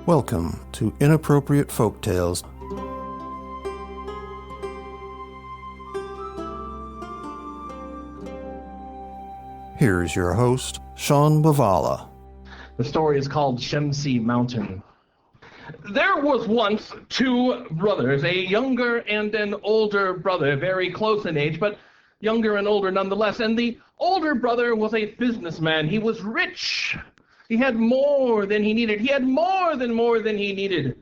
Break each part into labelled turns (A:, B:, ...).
A: Welcome to Inappropriate Folktales. Here's your host, Sean Buvala.
B: The story is called Shemsi Mountain. There was once two brothers, a younger and an older brother, very close in age, but younger and older nonetheless. And the older brother was a businessman. He was rich. He had more than he needed. He had more than he needed.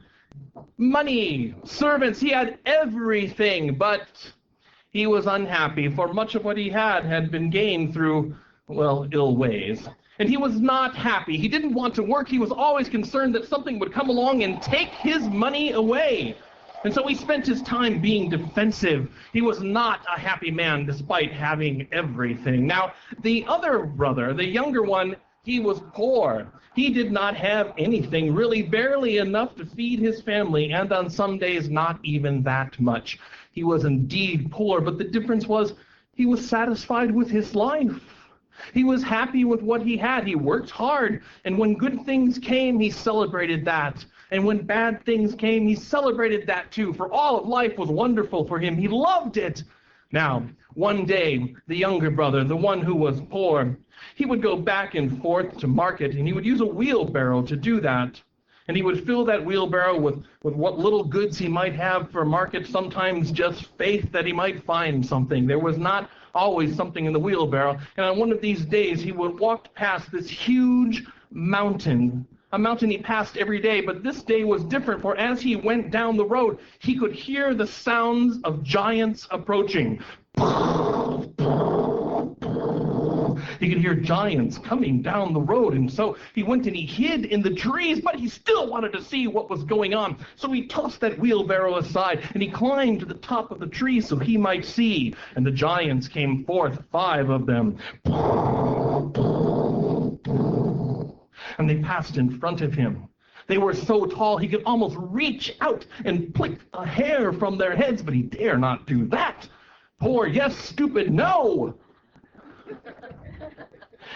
B: Money, servants, he had everything, but he was unhappy, for much of what he had been gained through, well, ill ways. And he was not happy. He didn't want to work. He was always concerned that something would come along and take his money away. And so he spent his time being defensive. He was not a happy man despite having everything. Now, the other brother, the younger one, he was poor. He did not have anything, really barely enough to feed his family, and on some days not even that much. He was indeed poor, but the difference was he was satisfied with his life. He was happy with what he had. He worked hard, and when good things came, he celebrated that. And when bad things came, he celebrated that too, for all of life was wonderful for him. He loved it. Now, one day, the younger brother, the one who was poor, he would go back and forth to market, and he would use a wheelbarrow to do that. And he would fill that wheelbarrow with what little goods he might have for market, sometimes just faith that he might find something. There was not always something in the wheelbarrow. And on one of these days, he would walk past this huge mountain, a mountain he passed every day, but this day was different, for as he went down the road, he could hear the sounds of giants approaching. He could hear giants coming down the road, and so he went and he hid in the trees, but he still wanted to see what was going on. So he tossed that wheelbarrow aside, and he climbed to the top of the tree so he might see. And the giants came forth, 5 of them. And they passed in front of him. They were so tall he could almost reach out and pluck a hair from their heads, but he dare not do that. Poor, yes, stupid, no!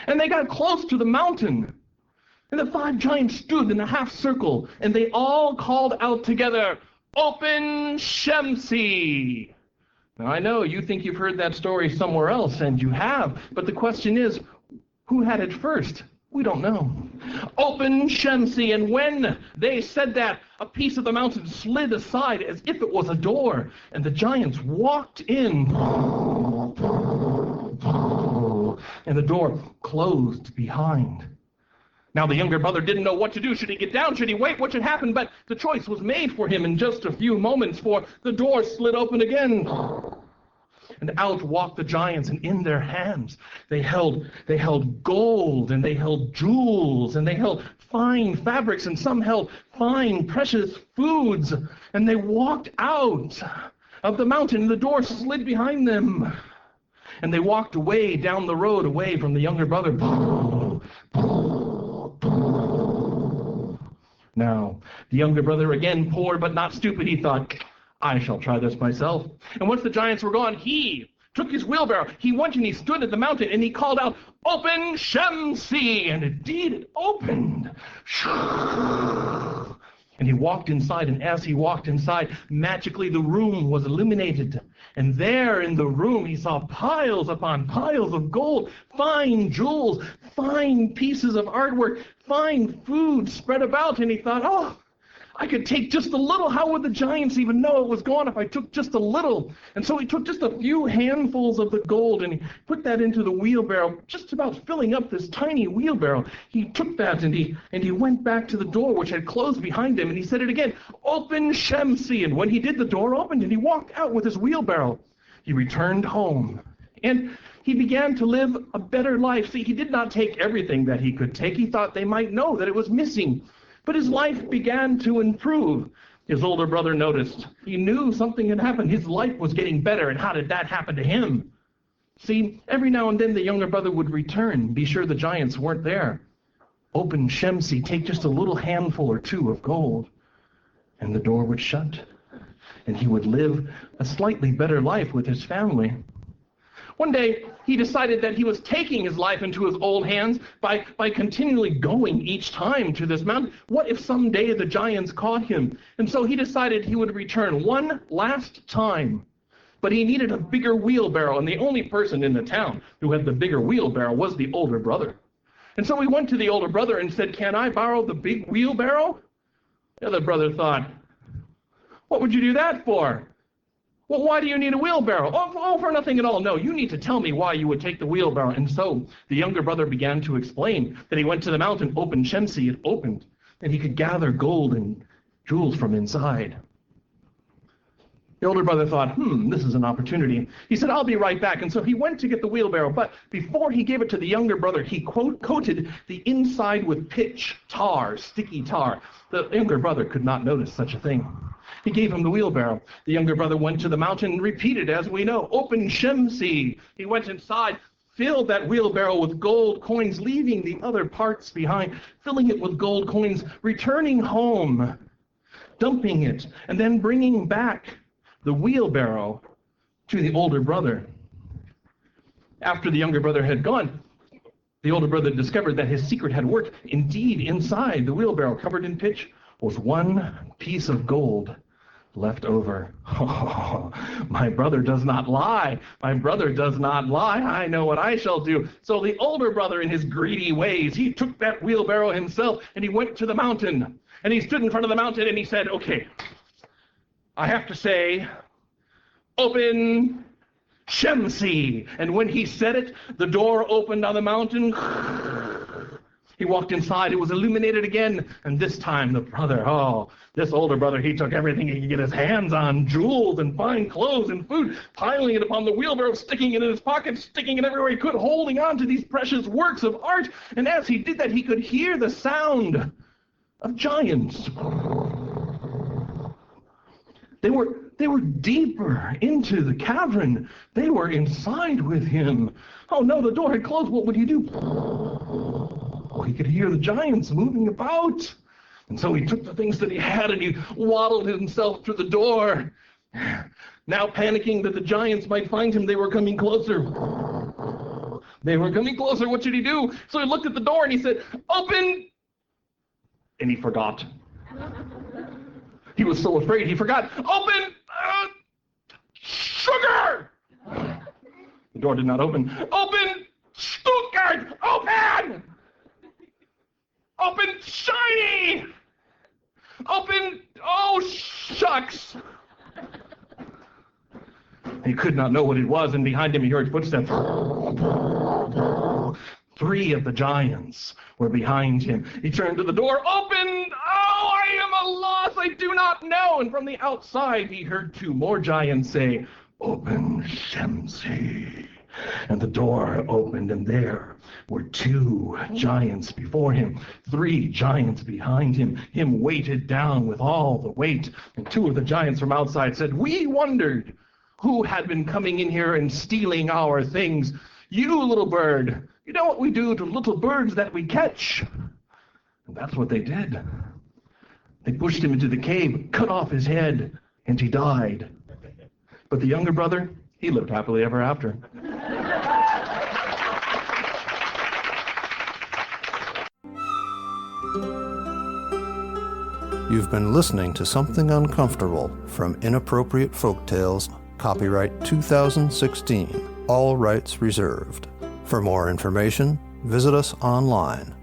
B: And they got close to the mountain. And the 5 giants stood in a half circle, and they all called out together, "Open Shemsi!" Now, I know you think you've heard that story somewhere else, and you have, but the question is, who had it first? We don't know. Open Shemsi, and when they said that, a piece of the mountain slid aside as if it was a door, and the giants walked in. And the door closed behind. Now the younger brother didn't know what to do. Should he get down? Should he wait? What should happen? But the choice was made for him in just a few moments, for the door slid open again. And out walked the giants, and in their hands they held gold, and they held jewels, and they held fine fabrics, and some held fine, precious foods. And they walked out of the mountain, and the door slid behind them. And they walked away down the road, away from the younger brother. Now, the younger brother, again poor but not stupid, he thought, I shall try this myself. And once the giants were gone, he took his wheelbarrow. He went and he stood at the mountain, and he called out, "Open Shemsi!" And indeed it opened. And he walked inside, and as he walked inside, magically the room was illuminated. And there in the room he saw piles upon piles of gold, fine jewels, fine pieces of artwork, fine food spread about. And he thought, oh, I could take just a little. How would the giants even know it was gone if I took just a little? And so he took just a few handfuls of the gold, and he put that into the wheelbarrow, just about filling up this tiny wheelbarrow. He took that, and he went back to the door, which had closed behind him, and he said it again, "Open Shemsi." And when he did, the door opened, and he walked out with his wheelbarrow. He returned home, and he began to live a better life. See, he did not take everything that he could take. He thought they might know that it was missing. But his life began to improve. His older brother noticed. He knew something had happened. His life was getting better, and how did that happen to him? See, every now and then the younger brother would return, be sure the giants weren't there. Open Shemsi, take just a little handful or two of gold, and the door would shut, and he would live a slightly better life with his family. One day, he decided that he was taking his life into his old hands by continually going each time to this mountain. What if someday the giants caught him? And so he decided he would return one last time. But he needed a bigger wheelbarrow, and the only person in the town who had the bigger wheelbarrow was the older brother. And so he went to the older brother and said, "Can I borrow the big wheelbarrow?" The other brother thought, "What would you do that for?" "Well, why do you need a wheelbarrow?" Oh, for nothing at all. No, you need to tell me why you would take the wheelbarrow." And so the younger brother began to explain that he went to the mountain, opened Shemsi, it opened, and he could gather gold and jewels from inside. The older brother thought, this is an opportunity. He said, "I'll be right back." And so he went to get the wheelbarrow, but before he gave it to the younger brother, he coated the inside with pitch, tar, sticky tar. The younger brother could not notice such a thing. He gave him the wheelbarrow. The younger brother went to the mountain and repeated, as we know, "Open Shemsi." He went inside, filled that wheelbarrow with gold coins, leaving the other parts behind, filling it with gold coins, returning home, dumping it, and then bringing back the wheelbarrow to the older brother. After the younger brother had gone, the older brother discovered that his secret had worked. Indeed, inside the wheelbarrow, covered in pitch, was one piece of gold left over. Oh, my brother does not lie. My brother does not lie. I know what I shall do. So the older brother, in his greedy ways, he took that wheelbarrow himself, and he went to the mountain. And he stood in front of the mountain, and he said, "Okay, I have to say, open Shemsi." And when he said it, the door opened on the mountain. He walked inside. It was illuminated again. And this time the brother, this older brother, he took everything he could get his hands on, jewels and fine clothes and food, piling it upon the wheelbarrow, sticking it in his pocket, sticking it everywhere he could, holding on to these precious works of art. And as he did that, he could hear the sound of giants. They were deeper into the cavern. They were inside with him. Oh no, the door had closed. What would he do? He could hear the giants moving about. And so he took the things that he had and he waddled himself through the door. Now panicking that the giants might find him, they were coming closer. They were coming closer. What should he do? So he looked at the door and he said, "Open!" And he forgot. He was so afraid he forgot. "Open! Sugar!" The door did not open. "Open! Stuttgart! Open! Open! Shiny! Open! Oh, shucks!" He could not know what it was, and behind him he heard footsteps. 3 of the giants were behind him. He turned to the door. "Open! Oh, I am a loss. I do not know." And from the outside he heard 2 more giants say, "Open Shemsi." And the door opened, and there were 2 giants before him, 3 giants behind him, weighted down with all the weight. And 2 of the giants from outside said, "We wondered who had been coming in here and stealing our things. You, little bird, you know what we do to little birds that we catch?" And that's what they did. They pushed him into the cave, cut off his head, and he died. But the younger brother, he lived happily ever after.
A: You've been listening to Something Uncomfortable from Inappropriate Folktales, copyright 2016, all rights reserved. For more information, visit us online